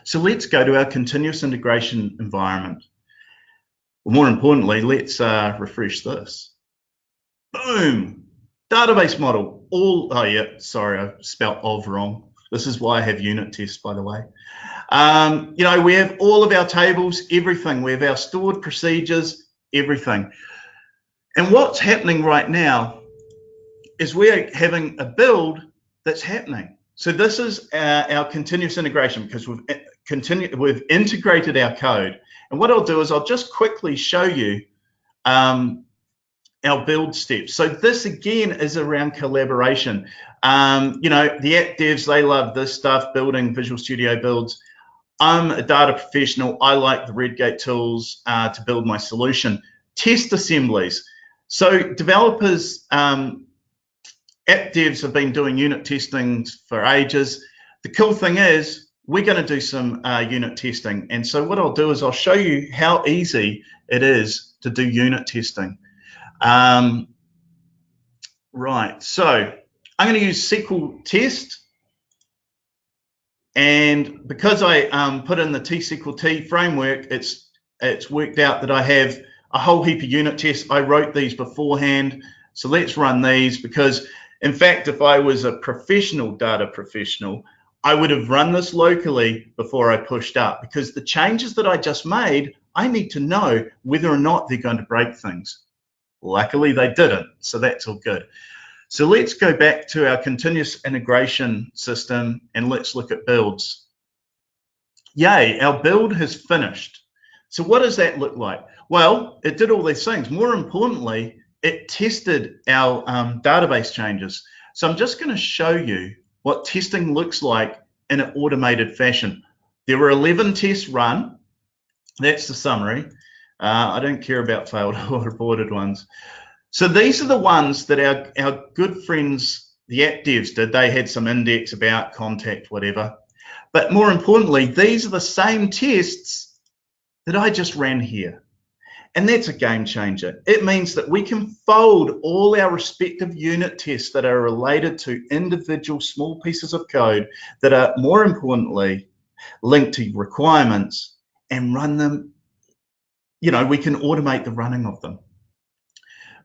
So let's go to our continuous integration environment. Well, more importantly, let's refresh this. Boom, database model. Oh yeah, sorry, I spelled of wrong. This is why I have unit tests, by the way. You know, we have all of our tables, everything. We have our stored procedures, everything. And what's happening right now is we're having a build that's happening. So this is our continuous integration, because we've integrated our code. And what I'll do is I'll just quickly show you our build steps. So this again is around collaboration. You know, the app devs, they love this stuff, building Visual Studio builds. I'm a data professional. I like the Redgate tools to build my solution. Test assemblies. So developers, app devs have been doing unit testing for ages. The cool thing is we're going to do some unit testing. And so what I'll do is I'll show you how easy it is to do unit testing. Right, so I'm going to use SQL test. And because I put in the T-SQL-T framework, it's worked out that I have a whole heap of unit tests. I wrote these beforehand. So let's run these, because in fact, if I was a professional data professional, I would have run this locally before I pushed up, because the changes that I just made, I need to know whether or not they're going to break things. Luckily, they didn't, so that's all good. So let's go back to our continuous integration system and let's look at builds. Yay, our build has finished. So what does that look like? Well, it did all these things. More importantly, it tested our database changes. So I'm just going to show you what testing looks like in an automated fashion. There were 11 tests run. That's the summary. I don't care about failed or aborted ones. So these are the ones that our good friends, the app devs, did. They had some index, about, contact, whatever. But more importantly, these are the same tests that I just ran here. And that's a game changer. It means that we can fold all our respective unit tests that are related to individual small pieces of code that are, more importantly, linked to requirements, and run them. You know, we can automate the running of them.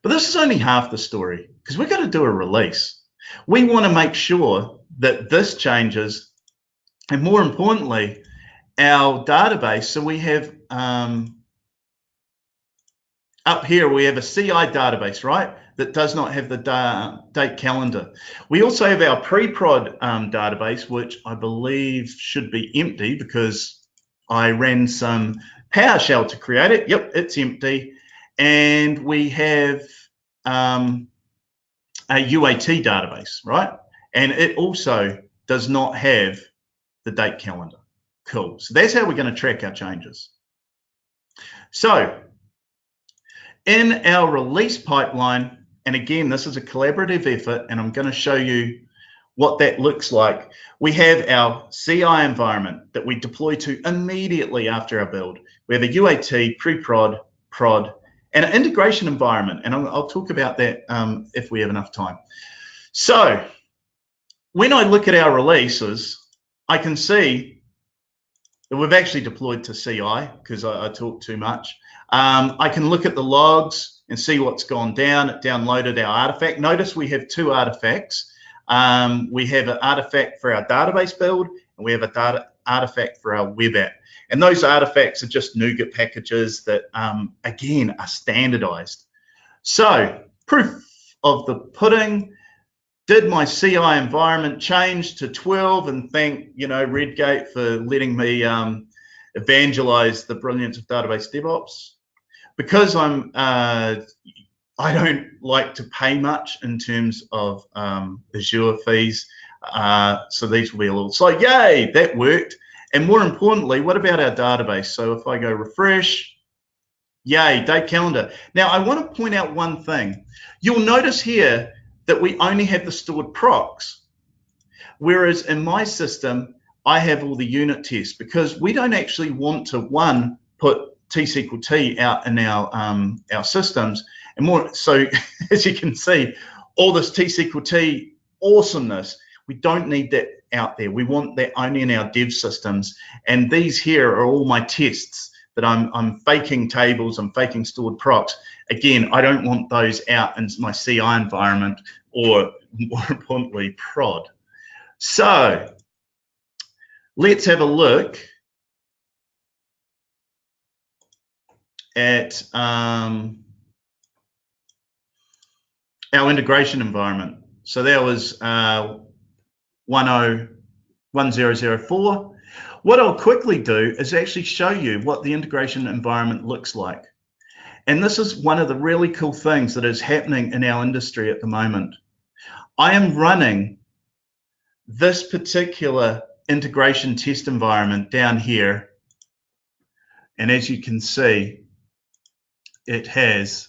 But this is only half the story, because we've got to do a release. We want to make sure that this changes, and more importantly, our database. So we have up here, we have a CI database, right, that does not have the date calendar. We also have our pre-prod database, which I believe should be empty because I ran some PowerShell to create it. Yep, it's empty. And we have a UAT database, right? And it also does not have the date calendar. Cool. So that's how we're going to track our changes. So in our release pipeline, and again, this is a collaborative effort, and I'm going to show you what that looks like. We have our CI environment that we deploy to immediately after our build. We have a UAT, pre-prod, prod, and an integration environment, and I'll talk about that if we have enough time. So when I look at our releases, I can see that we've actually deployed to CI because I talk too much. I can look at the logs and see what's gone down. It downloaded our artifact. Notice we have two artifacts. We have an artifact for our database build, and we have an artifact for our web app. And those artifacts are just NuGet packages that, again, are standardized. So proof of the pudding. Did my CI environment change to 12? And thank, Redgate for letting me evangelize the brilliance of database DevOps. Because I don't like to pay much in terms of Azure fees, so these will be a little slow. Yay, that worked. And more importantly, what about our database? So if I go refresh, yay, date calendar. Now I want to point out one thing. You'll notice here that we only have the stored procs, whereas in my system, I have all the unit tests, because we don't actually want to, one, put T-SQL-T out in our systems, and more so, as you can see, all this T-SQL-T awesomeness, We don't need that out there. We want that only in our dev systems. And these here are all my tests that I'm faking tables, I'm faking stored procs. Again, I don't want those out in my CI environment, or more importantly, prod. So let's have a look at our integration environment. So that was 1004. What I'll quickly do is actually show you what the integration environment looks like. And this is one of the really cool things that is happening in our industry at the moment. I am running this particular integration test environment down here. And as you can see, it has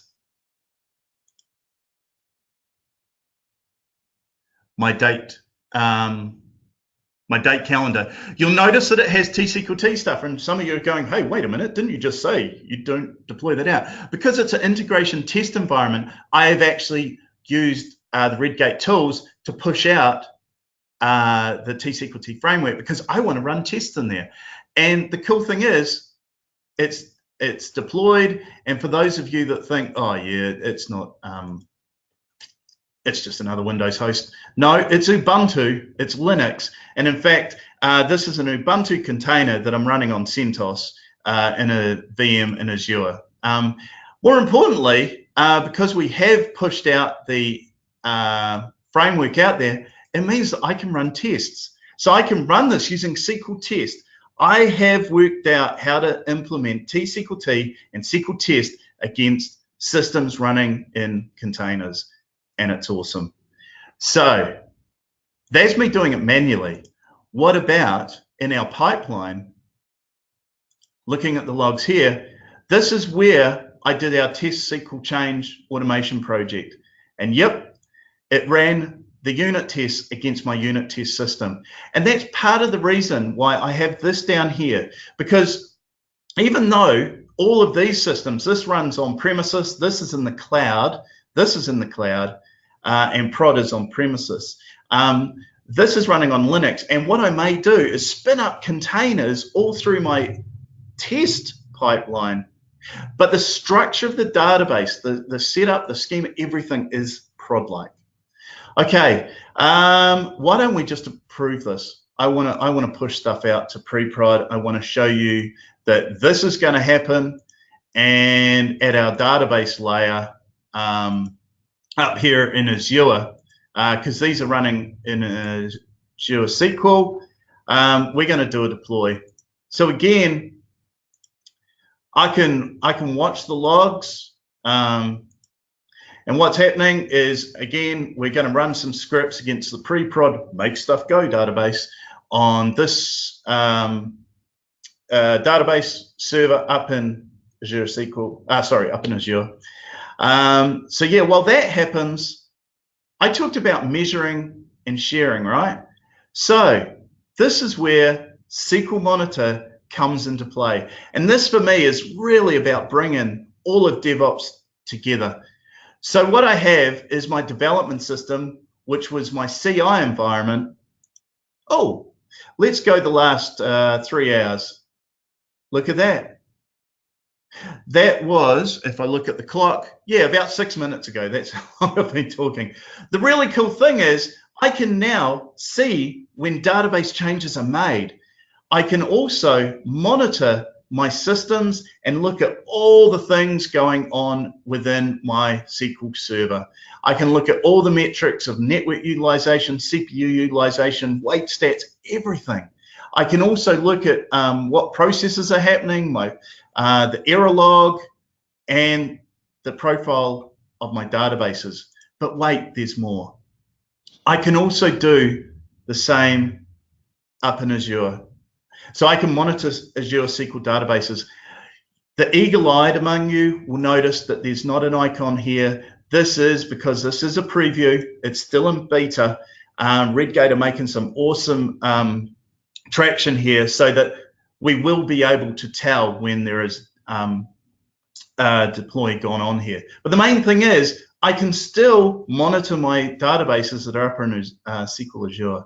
my date calendar. You'll notice that it has T-SQL stuff, and some of you are going, hey, wait a minute, didn't you just say you don't deploy that out? Because it's an integration test environment, I have actually used the Redgate tools to push out the T-SQL framework, because I want to run tests in there. And the cool thing is, it's deployed, and for those of you that think, oh yeah, it's not, it's just another Windows host. No, it's Ubuntu, it's Linux. And in fact, this is an Ubuntu container that I'm running on CentOS in a VM in Azure. More importantly, because we have pushed out the framework out there, it means that I can run tests. So I can run this using SQL test. I have worked out how to implement T-SQL and SQL test against systems running in containers, and it's awesome. So that's me doing it manually. What about in our pipeline? Looking at the logs here, this is where I did our test SQL change automation project. And yep, it ran the unit tests against my unit test system. And that's part of the reason why I have this down here, because even though all of these systems, this runs on premises, this is in the cloud, this is in the cloud, and prod is on premises. This is running on Linux, and what I may do is spin up containers all through my test pipeline. But the structure of the database, the setup, the schema, everything is prod-like. Okay, why don't we just approve this? I want to push stuff out to pre-prod. I want to show you that this is going to happen, and at our database layer up here in Azure, because these are running in Azure SQL, we're going to do a deploy. So again, I can watch the logs. And what's happening is, again, we're going to run some scripts against the pre-prod make stuff go database on this database server up in Azure SQL, up in Azure. So yeah, while that happens, I talked about measuring and sharing, right? So this is where SQL Monitor comes into play. And this for me is really about bringing all of DevOps together. So what I have is my development system, which was my CI environment. Oh, let's go the last 3 hours. Look at that. That was, if I look at the clock, yeah, about 6 minutes ago. That's how long I've been talking. The really cool thing is I can now see when database changes are made. I can also monitor my systems and look at all the things going on within my SQL Server. I can look at all the metrics of network utilization, CPU utilization, wait stats, everything. I can also look at what processes are happening, the error log, and the profile of my databases. But wait, there's more. I can also do the same up in Azure. So I can monitor Azure SQL databases. The eagle-eyed among you will notice that there's not an icon here. This is because this is a preview. It's still in beta. Redgate are making some awesome traction here so that we will be able to tell when there is deploy going on here. But the main thing is I can still monitor my databases that are up in SQL Azure.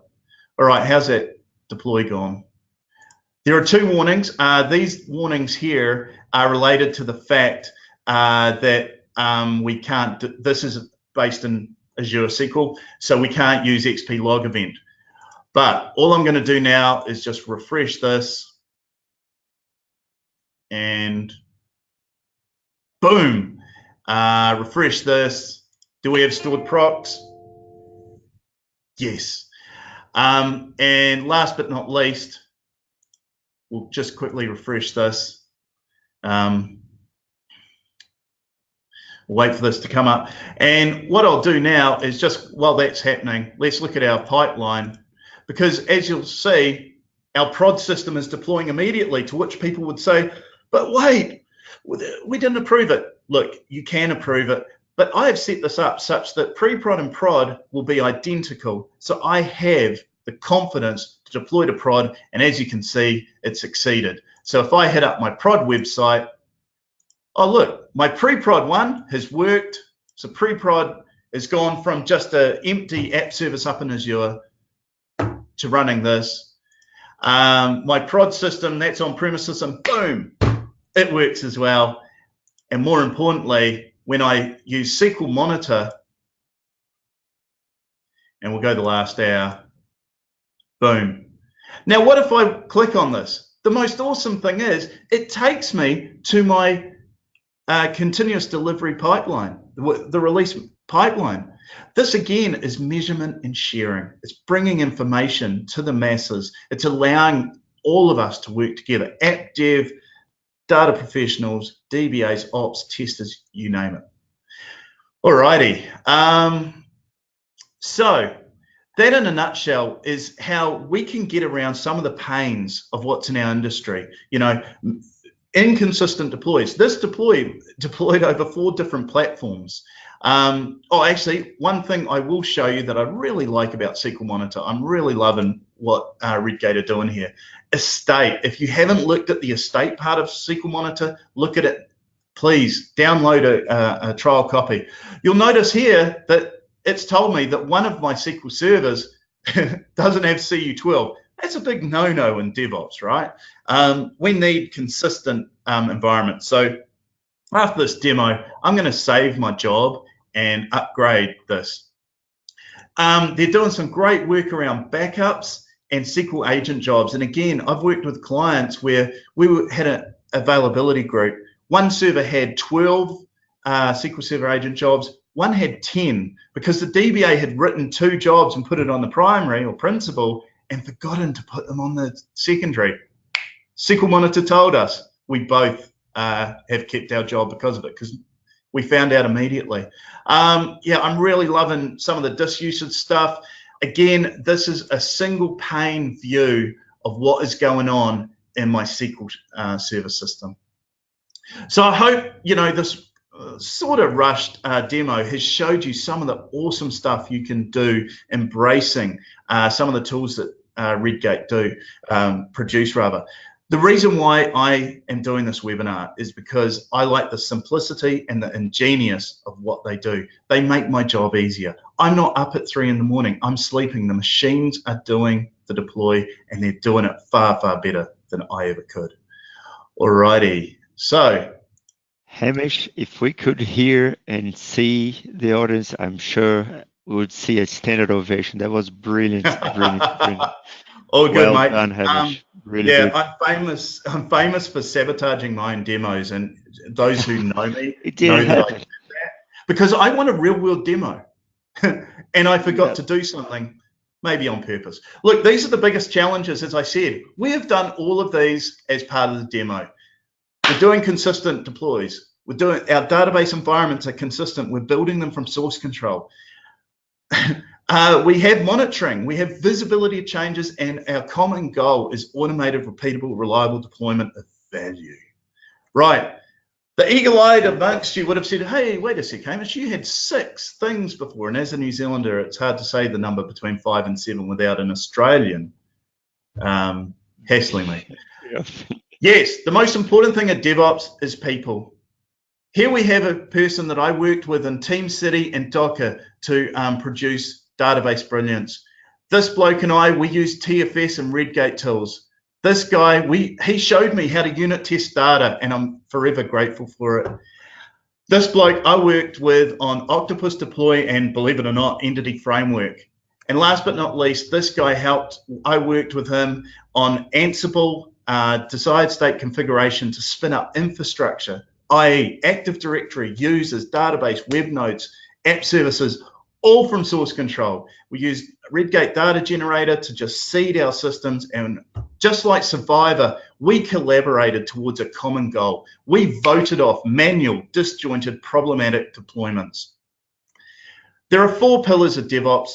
All right, how's that deploy gone? There are 2 warnings. These warnings here are related to the fact that we can't, this is based in Azure SQL, so we can't use XP log event. But all I'm going to do now is just refresh this, and boom, refresh this. Do we have stored procs? Yes. And last but not least, we'll just quickly refresh this. Wait for this to come up. And what I'll do now is, just while that's happening, let's look at our pipeline, because as you'll see, our prod system is deploying immediately, to which people would say, but wait, we didn't approve it. Look, you can approve it, but I have set this up such that pre-prod and prod will be identical. So I have the confidence to deploy to prod, and as you can see, it succeeded. So if I hit up my prod website, oh look, my pre-prod one has worked. So pre-prod has gone from just an empty app service up in Azure to running this. My prod system, that's on premises, and boom, it works as well. And more importantly, when I use SQL Monitor, and we'll go the last hour, boom. Now, what if I click on this? The most awesome thing is it takes me to my continuous delivery pipeline, the release pipeline. This again is measurement and sharing. It's bringing information to the masses. It's allowing all of us to work together. App dev, data professionals, DBAs, ops, testers, you name it. Alrighty. So that in a nutshell is how we can get around some of the pains of what's in our industry. You know, inconsistent deploys. This deployed over 4 different platforms. Oh, actually, one thing I will show you that I really like about SQL Monitor, I'm really loving what Redgate are doing here. Estate. If you haven't looked at the estate part of SQL Monitor, look at it. Please download a trial copy. You'll notice here that it's told me that one of my SQL servers doesn't have CU12. That's a big no-no in DevOps, right? We need consistent environments. So after this demo, I'm going to save my job and upgrade this. They're doing some great work around backups and SQL agent jobs. And again, I've worked with clients where we had an availability group. One server had 12 SQL Server agent jobs. One had 10 because the DBA had written 2 jobs and put it on the primary or principal and forgotten to put them on the secondary. SQL Monitor told us. We both have kept our job because of it, because we found out immediately. Yeah, I'm really loving some of the disusage stuff. Again, this is a single pane view of what is going on in my SQL Server system. So I hope, you know, this sort of rushed demo has showed you some of the awesome stuff you can do, embracing some of the tools that Redgate produce rather. The reason why I am doing this webinar is because I like the simplicity and the ingenious of what they do. They make my job easier. I'm not up at 3 in the morning. I'm sleeping. The machines are doing the deploy, and they're doing it far, far better than I ever could. Alrighty. So, Hamish, if we could hear and see the audience, I'm sure we would see a standard ovation. That was brilliant, brilliant, brilliant. All good, well mate. Done, Hamish. Really yeah, good. I'm famous for sabotaging my own demos, and those who know me It know didn't that I happen. did that because I want a real-world demo, and I forgot to do something, maybe on purpose. Look, these are the biggest challenges, as I said. We have done all of these as part of the demo. We're doing consistent deploys. We're doing, our database environments are consistent. We're building them from source control. We have monitoring, we have visibility of changes, and our common goal is automated, repeatable, reliable deployment of value. Right. The eagle-eyed amongst you would have said, hey, wait a sec, Hamish, you had 6 things before. And as a New Zealander, it's hard to say the number between 5 and 7 without an Australian hassling me. Yeah. Yes, the most important thing at DevOps is people. Here we have a person that I worked with in Team City and Docker to produce database brilliance. This bloke and I, we use TFS and Redgate tools. This guy, he showed me how to unit test data, and I'm forever grateful for it. This bloke I worked with on Octopus Deploy and, believe it or not, Entity Framework. And last but not least, this guy I worked with him on Ansible, desired state configuration to spin up infrastructure, i.e. Active Directory, users, database, web nodes, app services, all from source control. We used Redgate Data Generator to just seed our systems, and just like Survivor, we collaborated towards a common goal. We voted off manual, disjointed, problematic deployments. There are 4 pillars of DevOps.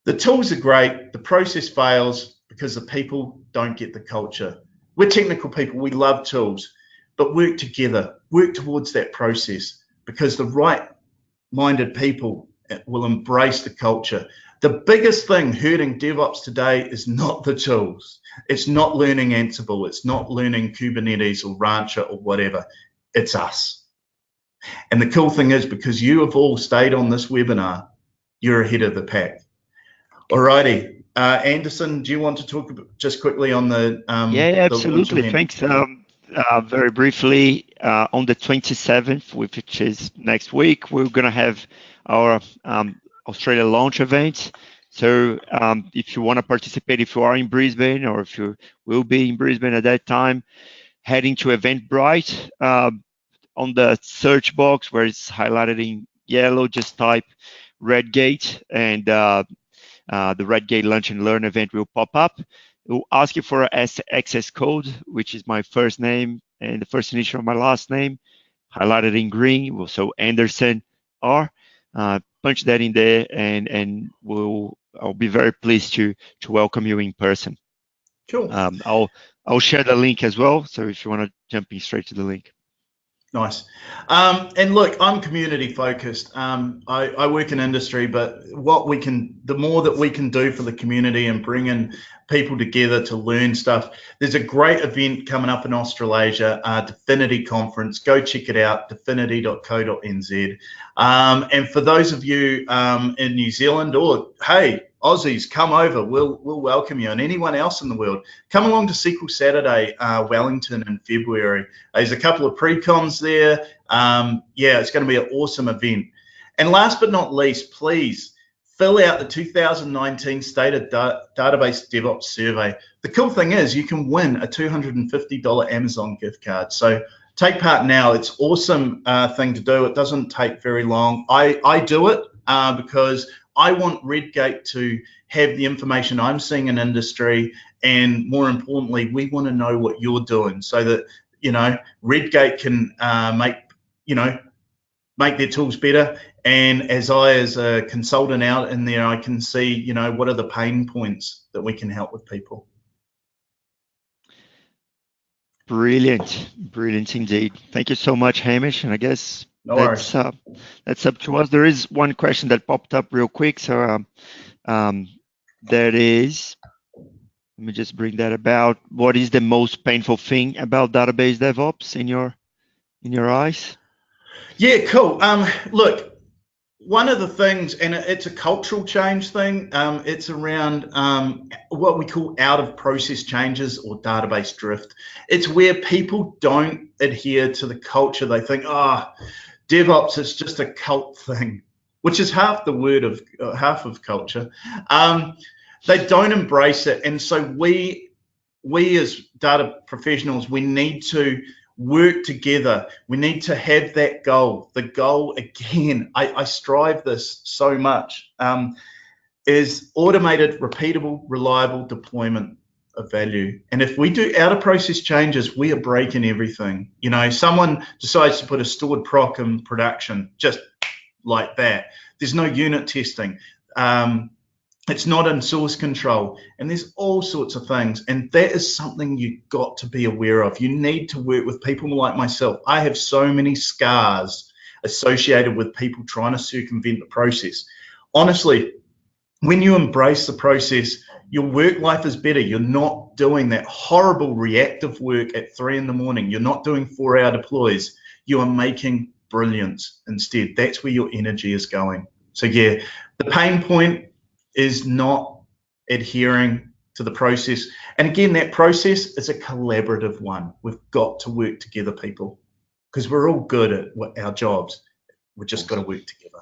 The tools are great, the process fails because the people don't get the culture. We're technical people, we love tools, but work together, work towards that process, because the right-minded people will embrace the culture. The biggest thing hurting DevOps today is not the tools. It's not learning Ansible. It's not learning Kubernetes or Rancher or whatever. It's us. And the cool thing is, because you have all stayed on this webinar, you're ahead of the pack. Alrighty. Anderson, do you want to talk just quickly on the yeah, absolutely. The Thanks. Very briefly, on the 27th, which is next week, we're going to have our Australia launch event. So if you want to participate, if you are in Brisbane or if you will be in Brisbane at that time, heading to Eventbrite, on the search box where it's highlighted in yellow, just type Redgate, and the Redgate Lunch and Learn event will pop up. It will ask you for an access code, which is my first name and the first initial of my last name, highlighted in green. So Anderson R. Punch that in there, and I'll be very pleased to welcome you in person. Cool. I'll share the link as well. So if you want to jump in straight to the link. Nice. And look, I'm community focused. I work in industry, but the more that we can do for the community and bring in people together to learn stuff. There's a great event coming up in Australasia, Dfinity Conference. Go check it out, dfinity.co.nz. And for those of you in New Zealand, or hey, Aussies, come over. We'll welcome you. And anyone else in the world, come along to SQL Saturday, Wellington in February. There's a couple of pre-cons there. Yeah, it's going to be an awesome event. And last but not least, please fill out the 2019 State of Database DevOps survey. The cool thing is you can win a $250 Amazon gift card. So take part now. It's an awesome thing to do. It doesn't take very long. I do it because I want Redgate to have the information I'm seeing in industry, and more importantly, we want to know what you're doing so that, you know, Redgate can make their tools better. And as a consultant out in there, I can see, you know, what are the pain points that we can help with people. Brilliant, brilliant indeed. Thank you so much, Hamish. And I guess that's up to us. There is one question that popped up real quick. So that is, let me just bring that about. What is the most painful thing about database DevOps in your eyes? Yeah, cool. Look, one of the things, and it's a cultural change thing, it's around what we call out of process changes or database drift. It's where people don't adhere to the culture. They think, DevOps is just a cult thing, which is half of culture. They don't embrace it. And so we as data professionals, we need to work together. We need to have that goal. The goal, again, I strive this so much, is automated, repeatable, reliable deployment of value. And if we do out of process changes, we are breaking everything. You know, someone decides to put a stored proc in production just like that. There's no unit testing. It's not in source control, and there's all sorts of things. And that is something you've got to be aware of. You need to work with people like myself. I have so many scars associated with people trying to circumvent the process. Honestly, when you embrace the process, your work life is better. You're not doing that horrible reactive work at 3 in the morning. You're not doing 4-hour deploys. You are making brilliance instead. That's where your energy is going. So yeah, the pain point is not adhering to the process. And again, that process is a collaborative one. We've got to work together, people, because we're all good at our jobs. We've just got to work together.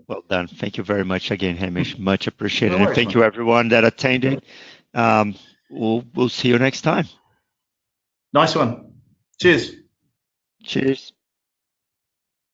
Well done. Thank you very much again, Hamish. Much appreciated. No worries, and thank man. you everyone that attended. We'll see you next time. Nice one. Cheers. Cheers.